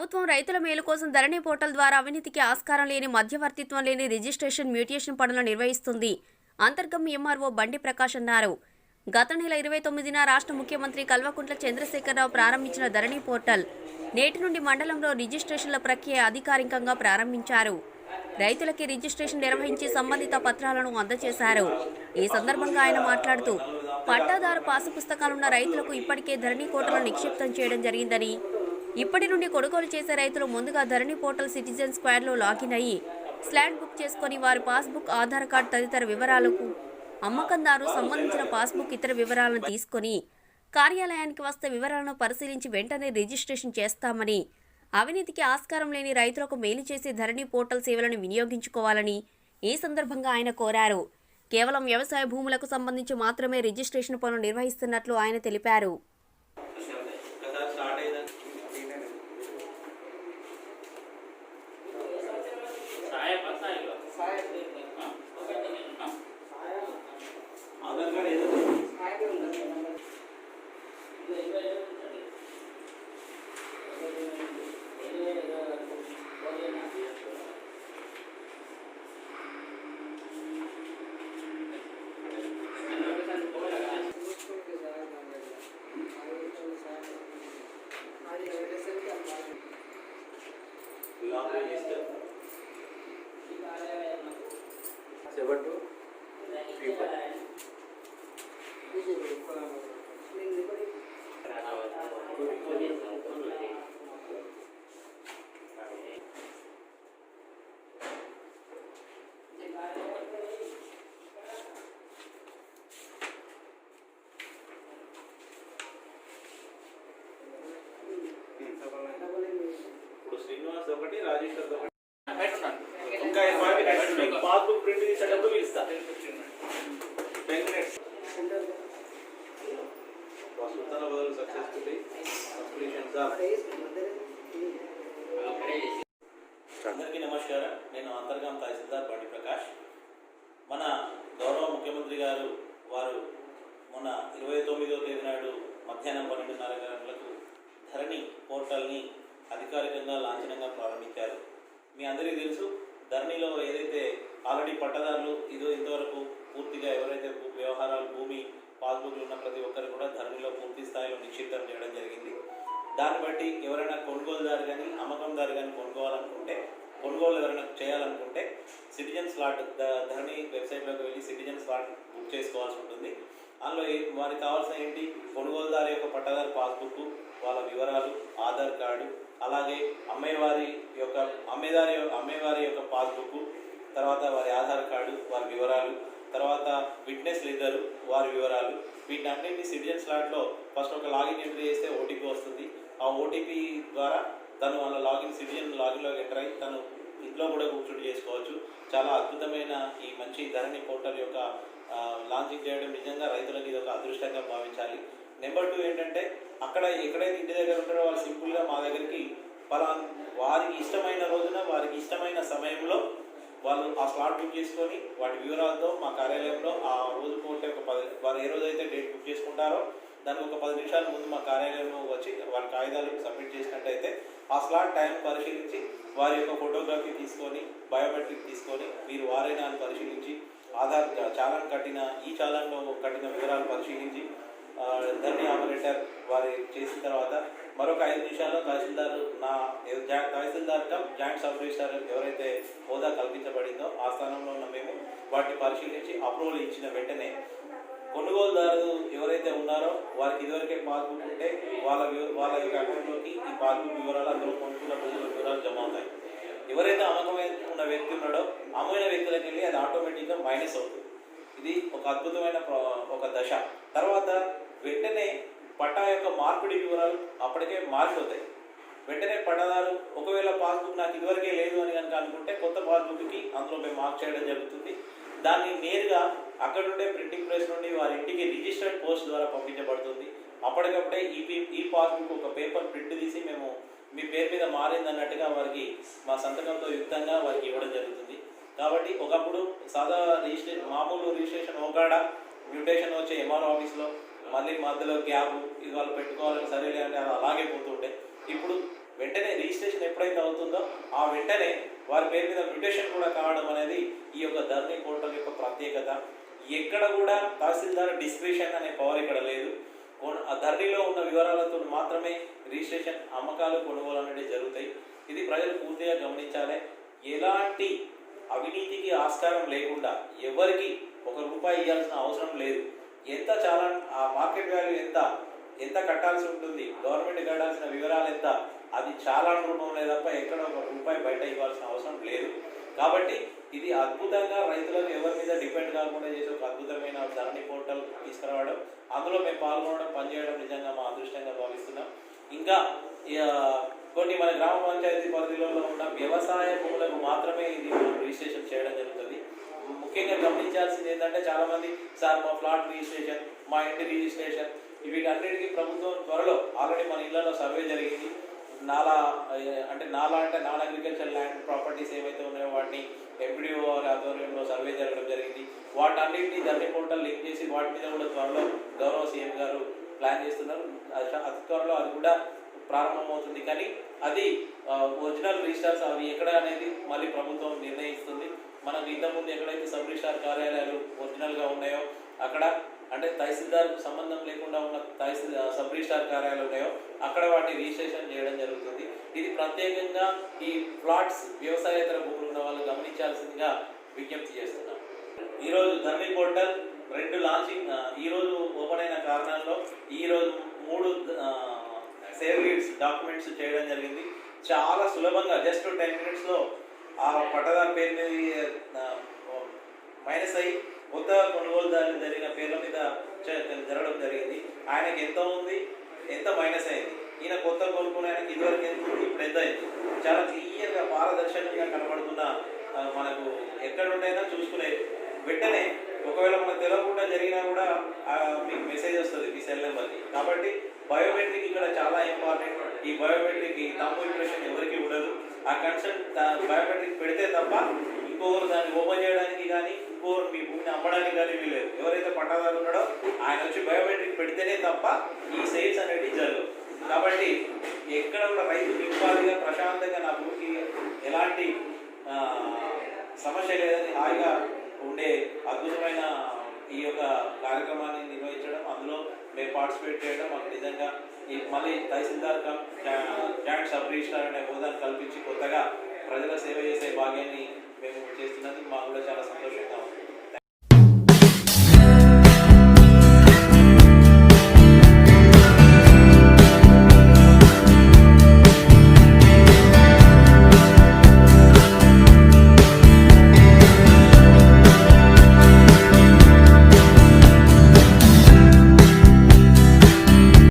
ప్రభుత్వం రైతుల మేలు కోసం ధరణి పోర్టల్ ద్వారా అవినీతికి ఆస్కారం లేని మధ్యవర్తిత్వం లేని రిజిస్ట్రేషన్ మ్యూటేషన్ పనులను నిర్వహిస్తుంది. అంతర్గం ఎంఆర్ఓ బండి ప్రకాష్ అన్నారు. గత నెల 29న రాష్ట్ర ముఖ్యమంత్రి కల్వకుంట్ల చంద్రశేఖరరావు ప్రారంభించిన ధరణి పోర్టల్ నేటి నుండి మండలంలో రిజిస్ట్రేషన్ల ప్రక్రియ అధికారికంగా ప్రారంభించారు. రైతులకి రిజిస్ట్రేషన్ నిర్వహించి సంబంధిత పత్రాలను అందజేశారు. ఈ సందర్భంగా ఆయన మాట్లాడుతూ పట్టాదారు పాసు పుస్తకాలున్న రైతులకు ఇప్పటికే ధరణి పోర్టల్ నిక్షిప్తం చేయడం జరిగిందని, ఇప్పటి నుండి కొనుగోలు చేసే రైతులు ముందుగా ధరణి పోర్టల్ సిటిజన్ స్క్వాడ్లో లాగిన్ అయ్యి స్లాట్ బుక్ చేసుకుని వారి పాస్బుక్, ఆధార్ కార్డు తదితర వివరాలకు అమ్మకందారు సంబంధించిన పాస్బుక్ ఇతర వివరాలను తీసుకొని కార్యాలయానికి వస్తే వివరాలను పరిశీలించి వెంటనే రిజిస్ట్రేషన్ చేస్తామని, అవినీతికి ఆస్కారం లేని రైతులకు మేలు చేసే ధరణి పోర్టల్ సేవలను వినియోగించుకోవాలని ఈ సందర్భంగా ఆయన కోరారు. కేవలం వ్యవసాయ భూములకు సంబంధించి మాత్రమే రిజిస్ట్రేషన్ పనులు నిర్వహిస్తున్నట్లు ఆయన తెలిపారు. శ్రీనివాస్ ఒకటి, రాజేశ్వర్ ఒకటి, ఇంకా పాస్బుక్ ప్రింట్ తీసేటప్పుడు పిలుస్తా. 10 minutes. అందరికీ నమస్కారం. నేను అంతర్గం తహసీల్దార్ బండి ప్రకాష్. మన గౌరవ ముఖ్యమంత్రి గారు వారు మొన్న 29వ తేదీ నాడు మధ్యాహ్నం 12:30 గంటలకు ధరణి పోర్టల్ని అధికారికంగా లాంఛనంగా ప్రారంభించారు. మీ అందరికీ తెలుసు, ధరణిలో ఏదైతే ఆల్రెడీ పట్టదారులు ఇంతవరకు పూర్తిగా ఎవరైతే వ్యవహారాలు భూమి పాస్బుక్లు ఉన్న ప్రతి ఒక్కరు కూడా ధరణిలో పూర్తి స్థాయిలో నిక్షిప్తం చేయడం జరిగింది. దాన్ని బట్టి ఎవరైనా కొనుగోలుదారు కానీ అమ్మకందారు కానీ కొనుగోలు ఎవరైనా చేయాలనుకుంటే సిటిజన్ స్లాట్ ధరణి వెబ్సైట్లోకి వెళ్ళి సిటిజన్ స్లాట్ బుక్ చేసుకోవాల్సి ఉంటుంది. అందులో వారికి కావాల్సిన ఏంటి, కొనుగోలుదారు యొక్క పట్టదారు పాస్బుక్, వాళ్ళ వివరాలు, ఆధార్ కార్డు, అలాగే అమ్మేవారి యొక్క పాస్బుక్, తర్వాత వారి ఆధార్ కార్డు, వారి వివరాలు, తర్వాత విట్నెస్ ఇద్దరు వారి వివరాలు, వీటన్నింటినీ సిటిజన్ స్లాట్లో ఫస్ట్ ఒక లాగిన్ ఎంట్రీ చేస్తే ఓటీపీ వస్తుంది. ఆ ఓటీపీ ద్వారా తను వాళ్ళ సిటిజన్ లాగిన్లోకి ఎంటర్ అయ్యి తను ఇంట్లో కూడా కూర్చుని చేసుకోవచ్చు. చాలా అద్భుతమైన ఈ మంచి ధరణి పోర్టల్ యొక్క లాంచింగ్ చేయడం నిజంగా రైతులకు ఇది ఒక అదృష్టంగా భావించాలి. నెంబర్ 2 ఏంటంటే, అక్కడ ఎక్కడైతే ఇంటి దగ్గర ఉంటారో వాళ్ళు సింపుల్గా మా దగ్గరికి వారికి ఇష్టమైన రోజున వారికి ఇష్టమైన సమయంలో వాళ్ళు ఆ స్లాట్ బుక్ చేసుకొని వాటి వివరాలతో మా కార్యాలయంలో ఆ రోజు పోతే వారు ఏ రోజైతే డేట్ బుక్ చేసుకుంటారో దానికి ఒక 10 నిమిషాల ముందు మా కార్యాలయంలో వచ్చి వాళ్ళ కాగితాలు సబ్మిట్ చేసినట్టయితే ఆ స్లాట్ టైం పరిశీలించి వారి యొక్క ఫోటోగ్రఫీ తీసుకొని బయోమెట్రిక్ తీసుకొని మీరు వారైనా అని పరిశీలించి ఆధార్ చాలాన్ చాలాన్లో కట్టిన వివరాలు పరిశీలించి ధరణి ఆపరేటర్ వారి చేసిన తర్వాత మరొక 5 నిమిషాల్లో తహసీల్దార్ జాయింట్ సబ్ రిజిస్ట్రార్ ఎవరైతే హోదా కల్పించబడిందో ఆ స్థానంలో ఉన్న మేము వాటిని పరిశీలించి అప్రూవల్ ఇచ్చిన వెంటనే కొనుగోలుదారు ఎవరైతే ఉన్నారో వారికి ఇదివరకే పాస్బుక్ ఉంటే వాళ్ళ యొక్క అకౌంట్లోకి ఈ పాస్బుక్ వివరాలు అందులో కొనుక్కున్న రోజుల వివరాలు జమ అవుతాయి. ఎవరైతే అమ్మకమైన ఉన్న వ్యక్తి ఉన్నాడో అమ్మిన వ్యక్తులకు వెళ్ళి అది ఆటోమేటిక్గా మైనస్ అవుతుంది. ఇది ఒక అద్భుతమైన ఒక దశ. తర్వాత వెంటనే పట్టా యొక్క మార్పిడి వివరాలు అప్పటికే మారిపోతాయి. వెంటనే పట్టాదారు ఒకవేళ పాస్బుక్ నాకు ఇదివరకే లేదు అని కనుక అనుకుంటే కొత్త పాస్బుక్కి అందులో మేము మార్క్ చేయడం జరుగుతుంది. దాన్ని నేరుగా అక్కడ నుండే ప్రింటింగ్ ప్రెస్ నుండి వారి ఇంటికి రిజిస్టర్డ్ పోస్ట్ ద్వారా పంపించబడుతుంది. అప్పటికప్పుడే ఈ పాస్బుక్ ఒక పేపర్ ప్రింట్ తీసి మేము మీ పేరు మీద మారింది అన్నట్టుగా వారికి మా సంతకంతో యుక్తంగా వారికి ఇవ్వడం జరుగుతుంది. కాబట్టి ఒకప్పుడు సాదా మామూలు రిజిస్ట్రేషన్ ఒకడ మ్యూటేషన్ వచ్చే ఎంఆర్ఓ ఆఫీస్లో మళ్ళీ మధ్యలో గ్యాప్ ఇది వాళ్ళు పెట్టుకోవాలని సరేలే అంటే అది అలాగే పోతుంటే ఇప్పుడు వెంటనే రిజిస్ట్రేషన్ ఎప్పుడైతే అవుతుందో ఆ వెంటనే వారి పేరు మీద మ్యూటేషన్ కూడా కావడం అనేది ఈ యొక్క ధరణి పోర్టల్ యొక్క ప్రత్యేకత. ఎక్కడ కూడా తహసీల్దార్ డిస్క్రిప్షన్ అనే పవర్ ఇక్కడ లేదు. ఆ ధరణిలో ఉన్న వివరాలతో మాత్రమే రిజిస్ట్రేషన్, అమ్మకాలు, కొనుగోలు అనేవి జరుగుతాయి. ఇది ప్రజలు పూర్తిగా గమనించాలి. ఎలాంటి అవినీతికి ఆస్కారం లేకుండా ఎవరికి ₹1 ఇవ్వాల్సిన అవసరం లేదు. ఎంత చాలా ఆ మార్కెట్ వాల్యూ ఎంత కట్టాల్సి ఉంటుంది, గవర్నమెంట్ కట్టాల్సిన వివరాలు ఎంత, అది చాలా రూపంలో తప్ప ఎక్కడ ₹1 బయట ఇవ్వాల్సిన అవసరం లేదు. కాబట్టి ఇది అద్భుతంగా రైతులకు ఎవరి మీద డిపెండ్ కాకుండా చేసే ఒక అద్భుతమైన ధరణి పోర్టల్ తీసుకురావడం, అందులో మేము పాల్గొనడం, పనిచేయడం నిజంగా మా అదృష్టంగా భావిస్తున్నాం. ఇంకా కొన్ని మన గ్రామ పంచాయతీ పరిధిలో ఉన్న వ్యవసాయ భూములకు మాత్రమే ఇది రిజిస్ట్రేషన్ చేయడం జరుగుతుంది. ముఖ్యంగా గమనించాల్సింది ఏంటంటే చాలామంది సార్ మా ఫ్లాట్ రిజిస్ట్రేషన్, మా ఇంటి రిజిస్ట్రేషన్, వీటన్నిటికీ ప్రభుత్వం త్వరలో ఆల్రెడీ మన ఇళ్లలో సర్వే జరిగింది. నాలా అంటే నాన్ అగ్రికల్చర్ ల్యాండ్ ప్రాపర్టీస్ ఏవైతే ఉన్నాయో వాటిని ఎంపీడీఓ వారి ఆధ్వర్యంలో సర్వే జరగడం జరిగింది. వాటన్నింటినీ ధరణి పోర్టల్ లింక్ చేసి వాటి మీద కూడా త్వరలో గౌరవ సీఎం గారు ప్లాన్ చేస్తున్నారు. అతి త్వరలో అది కూడా ప్రారంభమవుతుంది. కానీ అది ఒరిజినల్ రిజిస్టర్స్ అవి ఎక్కడ అనేది మళ్ళీ ప్రభుత్వం నిర్ణయిస్తుంది. మనకు ఇంతకుముందు ఎక్కడైతే సబ్ రిజిస్టార్ కార్యాలయాలు ఒరిజినల్గా ఉన్నాయో అక్కడ, అంటే తహసీల్దార్కు సంబంధం లేకుండా ఉన్న సబ్ రిజిస్టార్ కార్యాలయాలు ఉన్నాయో అక్కడ వాటిని రిజిస్ట్రేషన్ చేయడం జరుగుతుంది. ఇది ప్రత్యేకంగా ఈ ప్లాట్స్ వ్యవసాయేతర భూములు ఉన్న వాళ్ళు గమనించాల్సిందిగా విజ్ఞప్తి చేస్తున్నాం. ఈరోజు ధరణి పోర్టల్ 2 లాంచింగ్ ఈరోజు ఓపెన్ అయిన కారణంలో ఈరోజు 3 సేవ్ లీడ్స్ డాక్యుమెంట్స్ చేయడం జరిగింది. చాలా సులభంగా జస్ట్ 10 మినిట్స్లో ఆ పట్టదారు పేరు మీద మైనస్ అయ్యి కొత్త కొనుగోలుదారులు జరిగిన పేర్ల మీద జరగడం జరిగింది. ఆయనకి ఎంత ఉంది, ఎంత మైనస్ అయింది, ఈయన కొత్త కొనుక్కునే ఆయనకి ఇదివరకు ఎంత ఉంది, ఇప్పుడు ఎంత అయింది, చాలా క్లియర్గా పారదర్శకంగా కనబడుతున్న మనకు ఎక్కడుండైనా చూసుకునే వెంటనే ఒకవేళ మనకు తెలియకుండా జరిగినా కూడా మీకు మెసేజ్ వస్తుంది మీ సెల్ నెంబర్కి. కాబట్టి బయోమెట్రిక్ ఇక్కడ చాలా ఇంపార్టెంట్. ఈ బయోమెట్రిక్ థంబ్ ఇంప్రెషన్ ఎవరికి ఉండదు. ఆ కన్సర్న్ బయోమెట్రిక్ పెడితే తప్ప ఇంకొకరు దాన్ని ఓపెన్ చేయడానికి కానీ ఇంకొకరు మీ భూమిని అమ్మడానికి కానీ వీలేదు. ఎవరైతే పట్టాదారు ఉన్నాడో ఆయన వచ్చి బయోమెట్రిక్ పెడితేనే తప్ప ఈ సేల్స్ అనేవి జరగవు. కాబట్టి ఎక్కడ కూడా రైతు నింపాదిగా ప్రశాంతంగా నా భూమికి ఎలాంటి సమస్య లేదని హాయిగా ఉండే అద్భుతమైన ఈ యొక్క కార్యక్రమాన్ని నిర్వహించడం, అందులో మేము పార్టిసిపేట్ చేయడం మాకు నిజంగా మళ్ళీ తహసీల్దార్ జాయింట్ సబ్ రిజిస్ట్రార్ అనే హోదాను కల్పించి కొత్తగా ప్రజల సేవ చేసే భాగ్యాన్ని